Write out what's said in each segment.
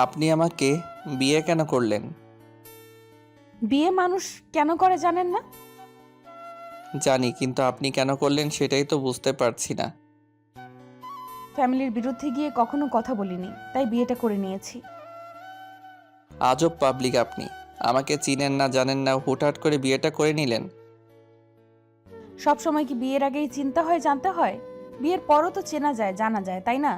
আপনি আমাকে বিয়ে কেন করলেন? বিয়ে মানুষ কেন করে জানেন না? জানি, কিন্তু আপনি কেন করলেন সেটাই তো বুঝতে পারছি না। ফ্যামিলির বিরুদ্ধে গিয়ে কখনো কথা বলিনি, তাই বিয়েটা করে নিয়েছি। আজব পাবলিক আপনি। আমাকে চিনেন না, জানেন না, হুটহাট করে বিয়েটা করে নিলেন। সব সময় কি বিয়ের আগেই চিন্তা হয়, জানতে হয়? বিয়ের পরও তো চেনা যায়, জানা যায়, তাই না?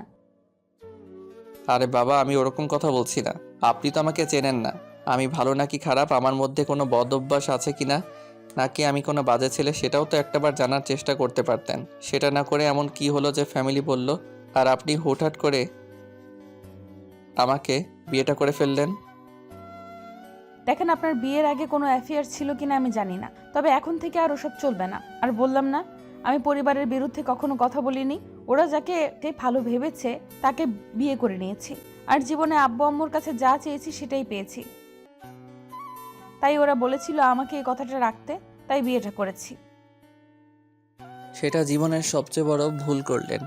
আরে বাবা, আমি ওরকম কথা বলছি না। আপনি তো আমাকে চেনেন না। আমি ভালো নাকি খারাপ, আমার মধ্যে কোনো বদ অভ্যাস আছে কিনা, নাকি আমি কোনো বাজে ছেলে, সেটাও তো একটাবার জানার চেষ্টা করতে পারতেন। সেটা না করে এমন কি হলো যে ফ্যামিলি বলল, আর আপনি হুটহাট করে আমাকে বিয়েটা করে ফেললেন? দেখেন, আপনার বিয়ের আগে কোনো অ্যাফেয়ার ছিল কিনা আমি জানি না, তবে এখন থেকে আর ওসব চলবে না। আর বললাম না, আমি পরিবারের বিরুদ্ধে কখনো কথা বলিনি। ওরা যাকে ভালো ভেবেছে তাকে বিয়ে করে নিয়েছি। আর জীবনে আব্বু আম্মুর কাছে যা চেয়েছি সেটাই পেয়েছি। তাই ওরা বলেছিল আমাকে এই কথাটা রাখতে, তাই বিয়েটা করেছি। সেটা জীবনের সবচেয়ে বড় ভুল করলেন।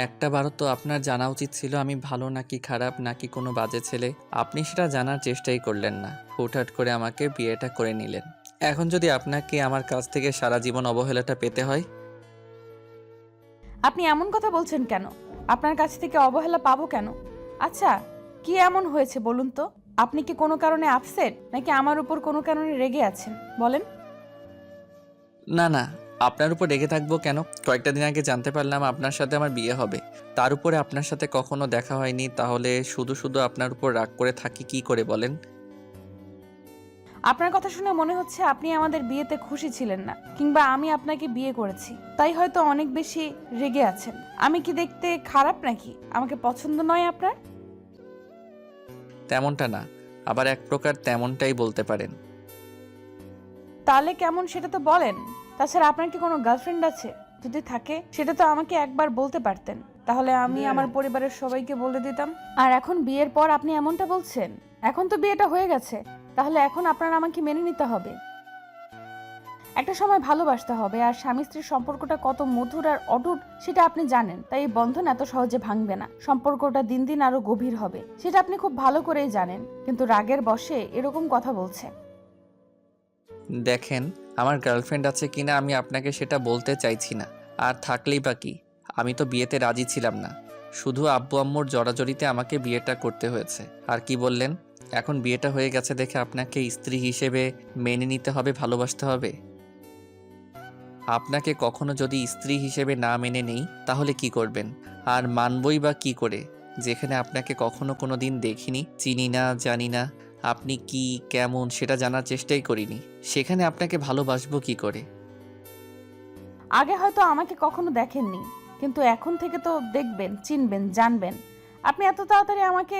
একটা বারও তো আপনার জানা উচিত ছিল আমি ভালো নাকি খারাপ, নাকি কোনো বাজে ছেলে। আপনি সেটা জানার চেষ্টাই করলেন না, হুটহাট করে আমাকে বিয়েটা করে নিলেন। এখন যদি আপনাকে আমার কাছ থেকে সারা জীবন অবহেলাটা পেতে হয়। আপনি এমন কথা বলছেন কেন? আপনার কাছ থেকে অবহেলা পাবো কেন? আচ্ছা, কি এমন হয়েছে বলুন তো? আপনি কি কোনো কারণে আপসেট, নাকি আমার উপর কোনো কারণে রেগে আছেন? বলেন। না না, আপনার উপর রেগে থাকবো কেন? কয়েকটা দিন আগে জানতে পারলাম আপনার সাথে আমার বিয়ে হবে। তার উপরে আপনার সাথে কখনো দেখা হয়নি, তাহলে শুধু শুধু আপনার উপর রাগ করে থাকি কি করে বলেন? আপনার কথা শুনে মনে হচ্ছে আপনি আমাদের বিয়েতে খুশি ছিলেন না, কিংবা আমি আপনাকে বিয়ে করেছি তাই হয়তো অনেক বেশি রেগে আছেন। আমি কি দেখতে খারাপ নাকি? আমাকে পছন্দ নয় আপনার? তেমনটা না, আবার এক প্রকার তেমনটাই বলতে পারেন। তাহলে কেমন সেটা তো বলেন। তাছাড়া আপনার কি কোনো গার্লফ্রেন্ড আছে? যদি থাকে সেটা তো আমাকে একবার বলতে পারতেন, তাহলে আমি আমার পরিবারের সবাইকে বলে দিতাম। আর এখন বিয়ের পর আপনি এমনটা বলছেন? এখন তো বিয়েটা হয়ে গেছে, তাহলে এখন আপনার আমাকে মেনে নিতে হবে। একটা সময় ভালোবাসতে হবে, আর স্বামী স্ত্রীর সম্পর্কটা কত মধুর আর অটুট সেটা আপনি জানেন। তাই এই বন্ধন এত সহজে ভাঙবে না, সম্পর্কটা দিন দিন আরো গভীর হবে, সেটা আপনি খুব ভালো করেই জানেন, কিন্তু রাগের বশে এরকম কথা বলছে। দেখেন, আমার গার্লফ্রেন্ড আছে কিনা আমি আপনাকে সেটা বলতে চাইছি না। আর থাকলেই বা কি, আমি তো বিয়েতে রাজি ছিলাম না। শুধু আব্বু আম্মুর জড়াজড়িতে আমাকে বিয়েটা করতে হয়েছে। আর কি বললেন? এখন বিয়েটা হয়ে গেছে দেখে আপনাকে স্ত্রী হিসেবে মেনে নিতে হবে, ভালোবাসতে হবে? আপনাকে কখনো যদি স্ত্রী হিসেবে না মেনে নেই তাহলে কি করবেন? আর মানবই বা কি করে, যেখানে আপনাকে কখনো কোনো দিন দেখিনি, চিনি না, জানি না, আপনি কি কেমন সেটা জানার চেষ্টাই করিনি, সেখানে আপনাকে ভালোবাসবো কি করে? আগে হয়তো আমাকে কখনো দেখেননি, কিন্তু এখন থেকে তো দেখবেন, চিনবেন, জানবেন। আপনি এত তাড়াতাড়ি আমাকে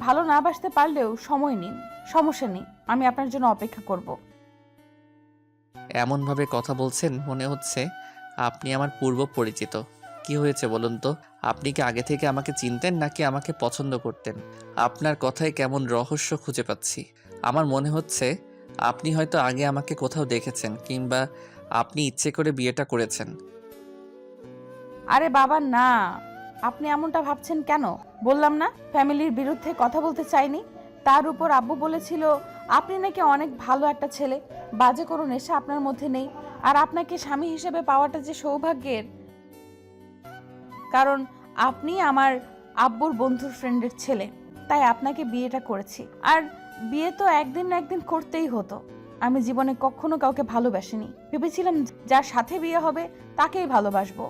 ভালো না বাসতে পারলেও সময় নিন, সমস্যা নেই, আমি আপনার জন্য অপেক্ষা করব। এমনভাবে কথা বলছেন মনে হচ্ছে আপনি আমার পূর্ব পরিচিত। কি হয়েছে বলুন তো? আপনি কি আগে থেকে আমাকে চিনতেন নাকি আমাকে পছন্দ করতেন? আপনার কথায় কেমন রহস্য খুঁজে পাচ্ছি। আমার মনে হচ্ছে আপনি হয়তো আগে আমাকে কোথাও দেখেছেন, কিংবা আপনি ইচ্ছে করে বিয়েটা করেছেন। আরে বাবা না, আপনি এমনটা ভাবছেন কেন? বললাম না, ফ্যামিলির বিরুদ্ধে কথা বলতে চাইনি। তার উপর আব্বু বলেছিল আপনি নাকি অনেক ভালো একটা ছেলে, বাজে কোনো নেশা আপনার মধ্যে নেই, আর আপনাকে স্বামী হিসেবে পাওয়াটা যে সৌভাগ্যের। কারণ আপনি আমার আব্বুর বন্ধুর ফ্রেন্ডের ছেলে, তাই আপনাকে বিয়েটা করেছি। আর বিয়ে তো একদিন না একদিন করতেই হতো। আমি জীবনে কখনো কাউকে ভালোবাসিনি, ভেবেছিলাম যার সাথে বিয়ে হবে তাকেই ভালোবাসবো,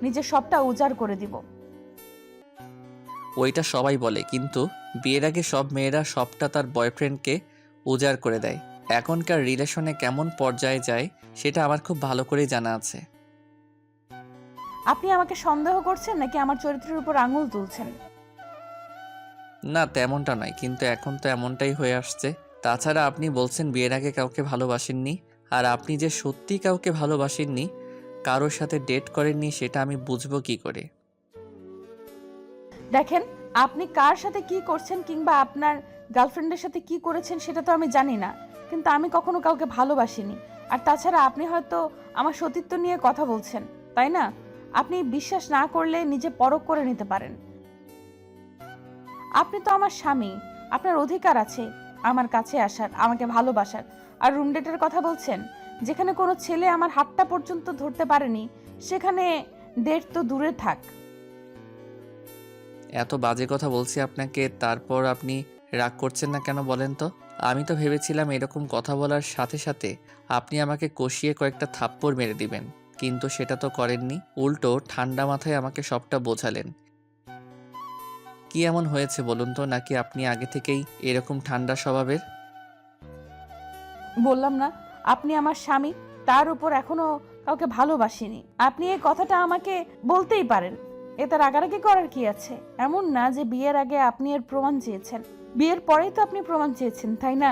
নিজের সবটা উজাড় করে দিব। ওইটা সবাই বলে, কিন্তু বিয়ের আগে সব মেয়েরা সবটা তার বয়ফ্রেন্ডকে উজাড় করে দেয়। এখনকার রিলেশনে কেমন পর্যায়ে যায় সেটা আমার খুব ভালো করেই জানা আছে। আপনি আমাকে সন্দেহ করছেন নাকি আমার চরিত্রের উপর আঙুল তুলছেন? না, তেমনটা নয়, কিন্তু এখন তো এমনটাই হয়ে আসছে। তাছাড়া আপনি বলছেন বিয়ের আগে কাউকে ভালোবাসেননি, আর আপনি যে সত্যি কাউকে ভালোবাসেননি, কারোর সাথে ডেট করেননি, সেটা আমি বুঝবো কি করে? দেখেন, আপনি কার সাথে কি করছেন কিংবা আপনার গার্লফ্রেন্ডের সাথে কি করেছেন সেটা তো আমি জানি না, কিন্তু আমি কখনো কাউকে ভালোবাসিনি। আর তাছাড়া আপনি হয়তো আমার সতীত্ব নিয়ে কথা বলছেন, তাই না? আপনি বিশ্বাস না করলে নিজে পরখ করে নিতে পারেন। আপনি তো আমার স্বামী, আপনার অধিকার আছে আমার কাছে আসার, আমাকে ভালোবাসার। আর রুম ডেটের কথা বলছেন, যেখানে কোনো ছেলে আমার হাতটা পর্যন্ত ধরতে পারেনি, সেখানে ডেট তো দূরে থাক। এত বাজে কথা বলছি আপনাকে, তারপর আপনি রাগ করছেন না কেন বলেন তো? আমি তো ভেবেছিলাম এরকম কথা বলার সাথে সাথে আপনি আমাকে কষিয়ে কয়েকটা থাপ্পড় মেরে দিবেন, কিন্তু সেটা তো করেননি। উল্টো ঠান্ডা মাথায় আমাকে সবটা বোঝালেন। কি এমন হয়েছে বলুন তো, নাকি আপনি আগে থেকেই এরকম ঠান্ডা স্বভাবের? বললাম না, আপনি আমার স্বামী, তার উপর এখনো কাউকে ভালোবাসিনি। আপনি এই কথাটা আমাকে বলতেই পারেন, এতে রাগারাগি করার কি আছে? এমন না যে বিয়ের আগে আপনি এর প্রমাণ চেয়েছেন, বিয়ের পরেই তো আপনি প্রমাণ চেয়েছেন, তাই না?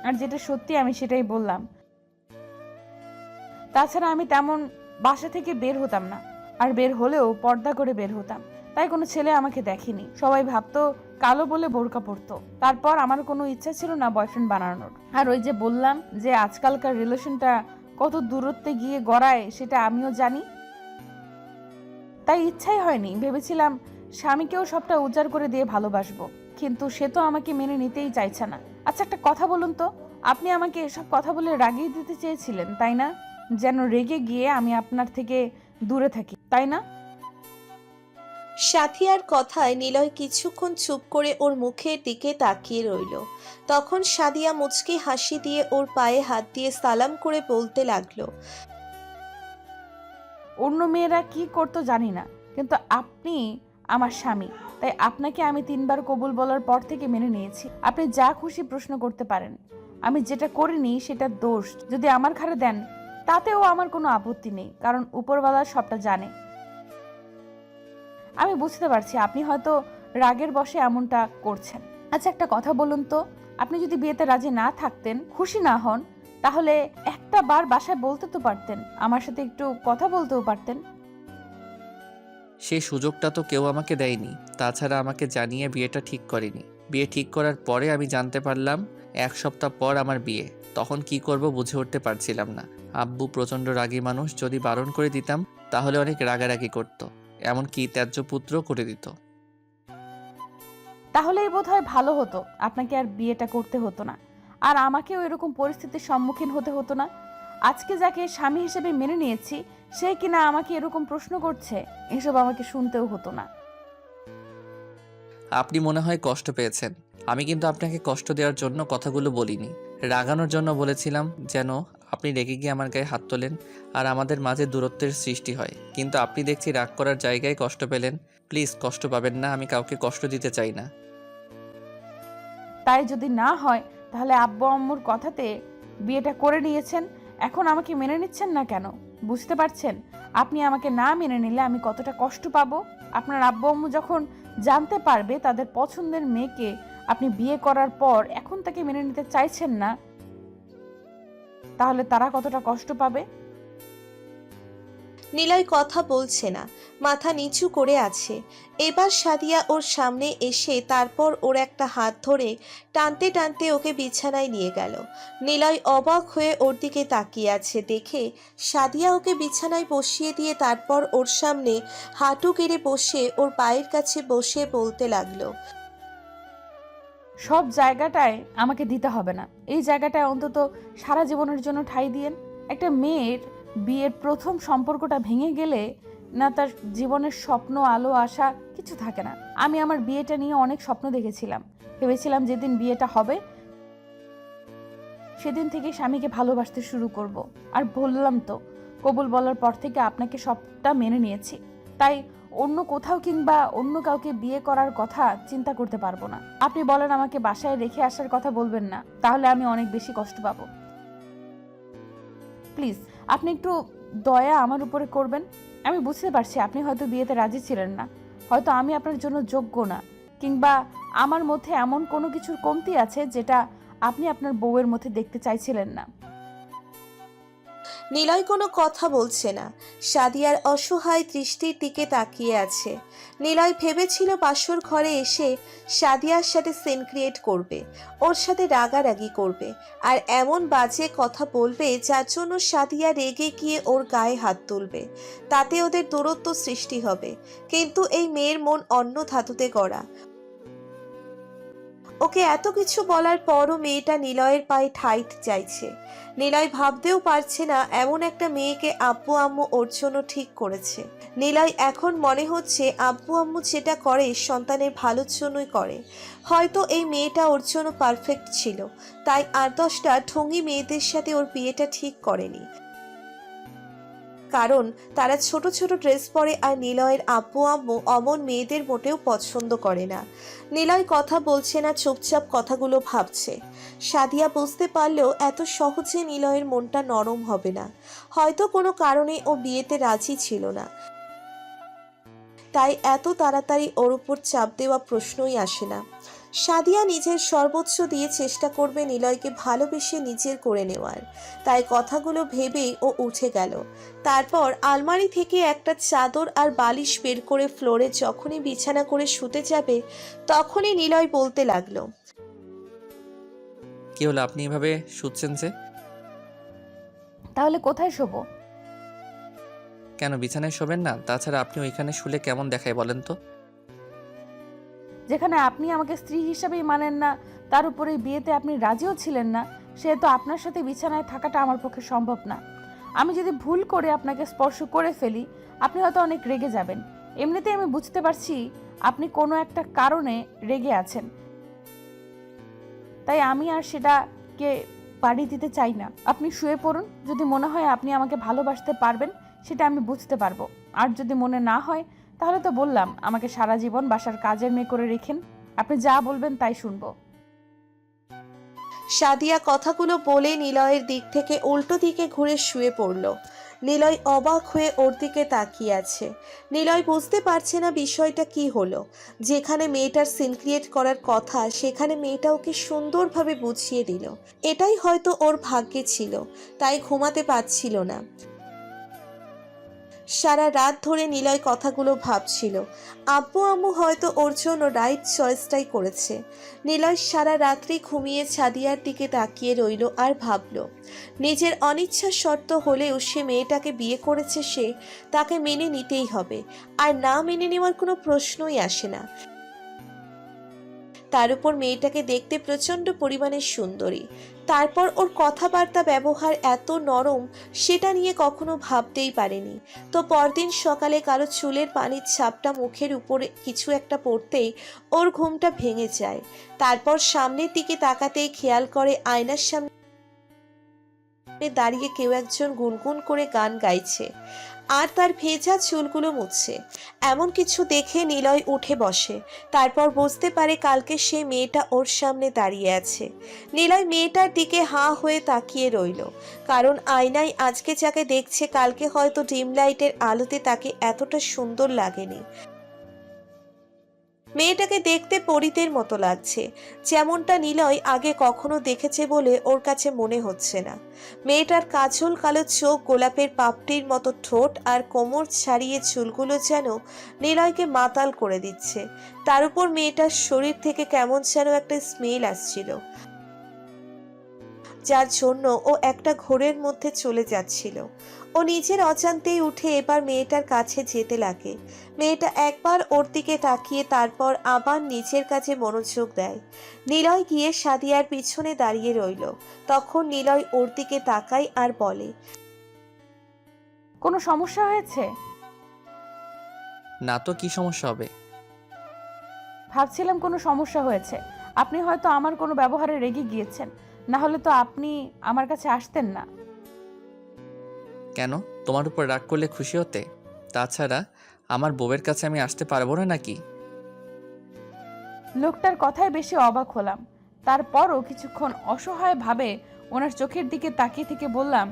আর যেটা সত্যি আমি সেটাই বললাম। তাছাড়া আমি তেমন বাসা থেকে বের হতাম না, আর বের হলেও পর্দা করে বের হতাম। তাই কোনো ছেলে আমাকে দেখেনি, সবাই ভাবতো কালো বলে বোরকা পরতো। তারপর আমার কোনো ইচ্ছা ছিল না বয়ফ্রেন্ড বানানোর। আর ওই যে বললাম যে আজকালকার রিলেশনটা কত দূরত্বে গিয়ে গড়ায় সেটা আমিও জানি, তাই ইচ্ছাই হয়নি। ভেবেছিলাম স্বামীকেও সবটা উজাড় করে দিয়ে ভালোবাসবো, কিন্তু সে তো আমাকে মেনে নিতেই চাইছে না। আচ্ছা একটা কথা বলুন তো, আপনি আমাকে এসব কথা বলে রাগিয়ে দিতে চেয়েছিলেন তাই না? যেন রেগে গিয়ে আমি আপনার থেকে দূরে থাকি, তাই না? সাথিয়ার কথায় নিলয় কিছুক্ষণ চুপ করে ওর মুখের দিকে তাকিয়ে রইল। তখন সাদিয়া মুচকি হাসি দিয়ে ওর পায়ে হাত দিয়ে সালাম করে বলতে লাগলো, অন্য মেয়েরা কি করতো জানি না, কিন্তু আপনি আমার স্বামী, তাই আপনাকে আমি 3বার কবুল বলার পর থেকে মেনে নিয়েছি। আপনি যা খুশি প্রশ্ন করতে পারেন। আমি যেটা করিনি সেটা দোষ যদি আমার ঘাড়ে দেন, তাতেও আমার কোনো আপত্তি নেই, কারণ উপরওয়ালা সবটা জানে। আমি বুঝতে পারছি আপনি হয়তো রাগের বশে এমনটা করছেন। আচ্ছা একটা কথা বলুন তো, আপনি যদি বিয়েতে রাজি না থাকতেন, খুশি না হন, তাহলে একটা বার বাসায় বলতে তো পারতেন, আমার সাথে একটু কথা বলতেও পারতেন। সেই সুযোগটা তো কেউ আমাকে দেয়নি। তাছাড়া আমাকে জানিয়ে বিয়েটা ঠিক করেনি। বিয়ে ঠিক করার পরে আমি জানতে পারলাম 1 সপ্তাহ পর আমার বিয়ে। তখন কি করব বুঝে উঠতে পারছিলাম না। আব্বু প্রচণ্ড রাগী মানুষ, যদি বারণ করে দিতাম তাহলে অনেক রাগারাগি করত, এমনকি ত্যায্য পুত্র করে দিত। তাহলেই বোধহয় ভালো হতো, আপনাকে আর বিয়েটা করতে হতো না, আর আমাকেও এরকম পরিস্থিতির সম্মুখীন হতে হতো না। আজকে যাকে স্বামী হিসেবে মেনে নিয়েছি, সে কিনা আমাকে এরকম প্রশ্ন করছে, এসব আমাকে শুনতেও হতো না। আপনি মনে হয় কষ্ট পেয়েছেন। আমি কিন্তু আপনাকে কষ্ট দেওয়ার জন্য কথাগুলো বলিনি, রাগানোর জন্য বলেছিলাম, যেন আপনি রেগে গিয়ে আমার গায়ে হাত তোলেন আর আমাদের মাঝে দূরত্বের সৃষ্টি হয়। কিন্তু আপনি দেখছি রাগ করার জায়গায় কষ্ট পেলেন। প্লিজ কষ্ট পাবেন না, আমি কাউকে কষ্ট দিতে চাই না। তাই যদি না হয়, তাহলে আব্বু আম্মুর কথাতে বিয়েটা করে নিয়েছেন, এখন আমাকে মেনে নিচ্ছেন না কেন? বুঝতে পারছেন আপনি আমাকে না মেনে নিলে আমি কতটা কষ্ট পাবো? আপনার আব্বু আম্মু যখন জানতে পারবে তাদের পছন্দের মেয়েকে আপনি বিয়ে করার পর এখন তাকে মেনে নিতে চাইছেন না, তাহলে তারা কতটা কষ্ট পাবে? নিলয় কথা বলছে না, মাথা নিচু করে আছে। এবার সাদিয়া ওর সামনে এসে তারপর ওর একটা হাত ধরে টানতে টানতে ওকে বিছানায় নিয়ে গেল। নিলয় অবাক হয়ে ওর দিকে তাকিয়ে আছে দেখে সাদিয়া ওকে বিছানায় বসিয়ে দিয়ে তারপর ওর সামনে হাঁটু গেড়ে বসে ওর পায়ের কাছে বসে বলতে লাগলো, সব জায়গাটায় আমাকে দিতে হবে না, এই জায়গাটায় অন্তত সারা জীবনের জন্য ঠাঁই দিয়েন। একটা মেয়ের বিয়ের প্রথম সম্পর্কটা ভেঙে গেলে না তার জীবনের স্বপ্ন, আলো, আশা কিছু থাকে না। আমি আমার বিয়েটা নিয়ে অনেক স্বপ্ন দেখেছিলাম, ভেবেছিলাম যেদিন বিয়েটা হবে সেদিন থেকে স্বামীকে ভালোবাসতে শুরু করব। আর বললাম তো, কবুল বলার পর থেকে আপনাকে সবটা মেনে নিয়েছি, তাই অন্য কোথাও কিংবা অন্য কাউকে বিয়ে করার কথা চিন্তা করতে পারবো না। আপনি বলেন আমাকে বাসায় রেখে আসার কথা বলবেন না, তাহলে আমি অনেক বেশি কষ্ট পাবো। প্লিজ আপনি একটু দয়া আমার উপরে করবেন। আমি বুঝতে পারছি আপনি হয়তো বিয়েতে রাজি ছিলেন না, হয়তো আমি আপনার জন্য যোগ্য না, কিংবা আমার মধ্যে এমন কোনো কিছুর কমতি আছে যেটা আপনি আপনার বউয়ের মধ্যে দেখতে চাইছিলেন না। নিলয় কোনো কথা বলছে না, সাদিয়ার অসহায় দৃষ্টির দিকে তাকিয়ে আছে। নিলয় ভেবেছিল বাসর ঘরে এসে সাদিয়ার সাথে সিন ক্রিয়েট করবে, ওর সাথে রাগারাগি করবে, আর এমন বাজে কথা বলবে যার জন্য সাদিয়া রেগে গিয়ে ওর গায়ে হাত তুলবে, তাতে ওদের দূরত্ব সৃষ্টি হবে। কিন্তু এই মেয়ের মন অন্য ধাতুতে গড়া, ওকে এত কিছু বলার পরও মেয়েটা নিলয়ের পায়ে ঠাঁই চাইছে। নিলয় ভাবতেও পারছে না এমন একটা মেয়েকে আব্বু আম্মু ওর জন্য ঠিক করেছে। নিলয় এখন মনে হচ্ছে আব্বু আম্মু যেটা করে সন্তানের ভালোর জন্যই করে। হয়তো এই মেয়েটা ওর জন্য পারফেক্ট ছিল, তাই ৮-১০টা ঢঙ্গি মেয়েদের সাথে ওর বিয়েটা ঠিক করেনি। কারণ তারা ছোট ছোট ড্রেস পরে, আর নিলয়ের আব্বু আম্মু অমন মেয়েদের মোটেও পছন্দ করে না। নিলয় কথা বলছে না, চুপচাপ কথাগুলো ভাবছে। সাদিয়া বুঝতে পারলেও এত সহজে নিলয়ের মনটা নরম হবে না। হয়তো কোনো কারণে ও বিয়েতে রাজি ছিল না, তাই এত তাড়াতাড়ি ওর উপর চাপ দেওয়া প্রশ্নই আসে না। সাদিয়া নিজের সর্বোচ্চ দিয়ে চেষ্টা করবে নিলয়কে ভালোবেসে নিজের করে নেওয়ার। তাই কথাগুলো ভেবেই ও উঠে গেল। তারপর আলমারি থেকে একটা চাদর আর বালিশ বের করে ফ্লোরে যখনই বিছানা করে শুতে যাবে, তখনই নিলয় বলতে লাগলো, কি হলো, আপনি এভাবে শুচ্ছেন যে? তাহলে কোথায় শোবো? কেন বিছানায় শোবেন না? তাছাড়া আপনি ওইখানে শুলে কেমন দেখায় বলেন তো? যেখানে আপনি আমাকে স্ত্রী হিসেবেই মানেন না, তার উপরে বিয়েতে আপনি রাজিও ছিলেন না, সেহেতু আপনার সাথে বিছানায় থাকাটা আমার পক্ষে সম্ভব না। আমি যদি ভুল করে আপনাকে স্পর্শ করে ফেলি, আপনি হয়তো অনেক রেগে যাবেন। এমনিতেই আমি বুঝতে পারছি আপনি কোনো একটা কারণে রেগে আছেন, তাই আমি আর সেটাকে বাড়ি দিতে চাই না। আপনি শুয়ে পড়ুন, যদি মনে হয় আপনি আমাকে ভালোবাসতে পারবেন সেটা আমি বুঝতে পারবো। আর যদি মনে না হয়, তাহলে তো বললাম আমাকে সারা জীবন বাসার কাজের মেয়ে করে রেখেন, আপনি যা বলবেন তাই শুনবো। সাদিয়া কথাগুলো বলে নিলয়ের দিক থেকে উল্টো দিকে ঘুরে শুয়ে পড়ল। নিলয় অবাক হয়ে ওর দিকে তাকিয়ে আছে। নিলয় বুঝতে পারছে না বিষয়টা কি হলো। যেখানে মেয়েটার সিন ক্রিয়েট করার কথা, সেখানে মেয়েটা ওকে সুন্দরভাবে বুঝিয়ে দিল। এটাই হয়তো ওর ভাগ্যে ছিল, তাই ঘুমাতে পারছিল না। সারা রাত ধরে নিলয় কথাগুলো ভাবছিল। আব্বু আম্মু হয়তো ওর জন্য রাইট চয়েসটাই করেছে। নিলয় সারা রাত্রি ঘুমিয়ে সাদিয়ার দিকে তাকিয়ে রইল আর ভাবল, নিজের অনিচ্ছা শর্ত হলেও সে মেয়েটাকে বিয়ে করেছে, সে তাকে মেনে নিতেই হবে। আর না মেনে নেওয়ার কোনো প্রশ্নই আসে না। তার উপর মেয়েটাকে দেখতে প্রচণ্ড পরিমাণে সুন্দরী। তারপর ওর কথাবার্তা ব্যবহার এত নরম, সেটা নিয়ে কখনো ভাবতেই পারেনি। তো পরদিন সকালে কারো চুলের পানির ছাপটা মুখের উপরে কিছু একটা পড়তেই ওর ঘুমটা ভেঙে যায়। তারপর সামনের দিকে তাকাতেই খেয়াল করে আয়নার সামনে দাঁড়িয়ে কেউ একজন গুনগুন করে গান গাইছে আর তার ভেজা চুলগুলো মুছছে। এমন কিছু দেখে নিলয় উঠে বসে। তারপর বুঝতে পারে কালকে সে মেয়েটা ওর সামনে দাঁড়িয়ে আছে। নিলয় মেয়েটার দিকে হাঁ হয়ে তাকিয়ে রইল, কারণ আয়নায় আজকে যাকে দেখছে কালকে হয়তো ডিম লাইটের আলোতে তাকে এতটা সুন্দর লাগেনি। মেয়েটাকে দেখতে পরীদের মতো লাগছে, যেমনটা নিলয় আগে কখনো দেখেছে বলে ওর কাছে মনে হচ্ছে না। মেয়েটার কাজল কালো চোখ, গোলাপের পাপড়ির মতো ঠোঁট আর কোমর ছাড়িয়ে চুলগুলো যেন নিলয়কে মাতাল করে দিচ্ছে। তার উপর মেয়েটার শরীর থেকে কেমন যেন একটা স্মেল আসছিল, যার জন্য ও একটা ঘোরের মধ্যে চলে যাচ্ছিল। ও নিজের অজান্তেই উঠে এবার মেয়েটার কাছে যেতে লাগে। মেয়েটা একবার ওর দিকে তাকিয়ে তারপর আবার নিজের কাছে মনোযোগ দেয়। নিলয় গিয়ে সাদিয়ার পিছনে দাঁড়িয়ে রইল। তখন নিলয় ওর দিকে তাকায় আর বলে, কোনো সমস্যা হয়েছে? না তো, কি সমস্যা হবে? ভাবছিলাম কোনো সমস্যা হয়েছে। আপনি হয়তো আমার কোনো ব্যবহারে রেগে গিয়েছেন, না হলে তো আপনি আমার কাছে আসতেন না। কেন, তোমার উপর রাগ করলে খুশি হতে? তাছাড়া আমার বউয়ের কাছে আমি আসতে পারবো না নাকি? লোকটার কথায় বেশি অবাক হলাম। তারপরও কিছুক্ষণ অসহায়ভাবে ওনার চোখের দিকে তাকিয়ে থেকে বললাম,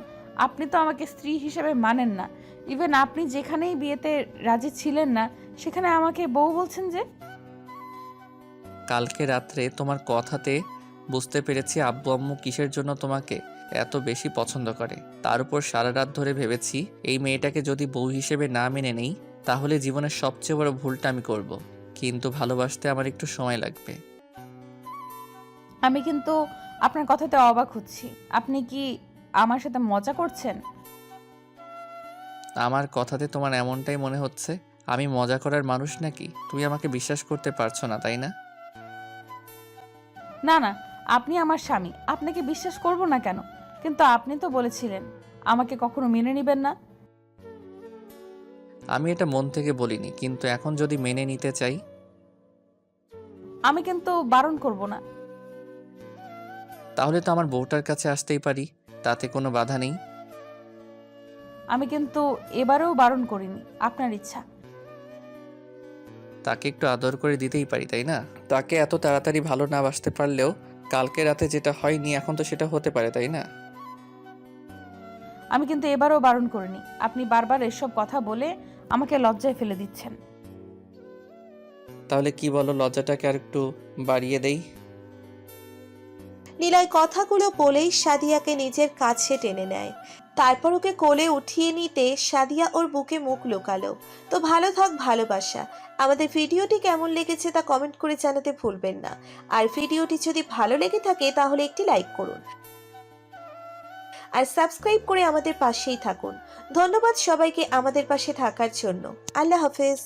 আপনি তো আমাকে স্ত্রী হিসেবে মানেন না। ইভেন আপনি যেখানেই বিয়েতে রাজি ছিলেন না, সেখানে আমাকে বউ বলছেন যে? কালকে রাত্রে তোমার কথাতে বুঝতে পেরেছি আব্বু আম্মু কিসের জন্য তোমাকে এত বেশি পছন্দ করে। তার উপর সারা রাত ধরে ভেবেছি এই মেয়েটাকে যদি বউ হিসেবে না মেনে নেই, তাহলে জীবনের সবচেয়ে বড় ভুলটা আমি করব। কিন্তু ভালোবাসতে আমার একটু সময় লাগবে। আমি কিন্তু আপনার কথাতে অবাক হচ্ছি। আপনি কি আমার সাথে মজা করছেন? আমার কথাতে তোমার এমনটাই মনে হচ্ছে। আমি মজা করার মানুষ নাকি? তুমি আমাকে বিশ্বাস করতে পারছো না, তাই না? না না, আপনি আমার স্বামী, আপনাকে বিশ্বাস করব না কেন? কিন্তু আপনি তো বলেছিলেন আমাকে কখনো মেনে নেবেন না। আমি এটা মন থেকে বলিনি, কিন্তু এখন যদি মেনে নিতে চাই, আমি কিন্তু বারণ করব না। তাহলে তো আমার বউটার কাছে আসতেই পারি, তাতে কোনো বাধা নেই। আমি কিন্তু এবারেও বারণ করিনি, আপনার ইচ্ছা। তাকে একটু আদর করে দিতেই পারি, তাই না? তাকে এত তাড়াতাড়ি ভালো না বাসতে পারলেও কালকে রাতে যেটা হয়নি এখন তো সেটা হতে পারে, তাই না? আমি কিন্তু এবারেও বারণ করিনি, আপনি বারবার এসব কথা বলে আমাকে লজ্জায় ফেলে দিচ্ছেন। তাহলে কি বলো, লজ্জাটাকে আর একটু বাড়িয়ে দেই? নিলয় কথাগুলো বলেই সাদিয়াকে নিজের কাছে টেনে নেয়। তারপর ওকে কোলে উঠিয়ে নিতে সাদিয়া ওর বুকে মুখ লুকালো। তো ভালো থাক ভালোবাসা। আমাদের ভিডিওটি কেমন লেগেছে তা কমেন্ট করে জানাতে ভুলবেন না। আর ভিডিওটি যদি ভালো লেগে থাকে তাহলে একটি লাইক করুন আর সাবস্ক্রাইব করে আমাদের পাশেই থাকুন। ধন্যবাদ সবাইকে আমাদের পাশে থাকার জন্য। আল্লাহ হাফেজ।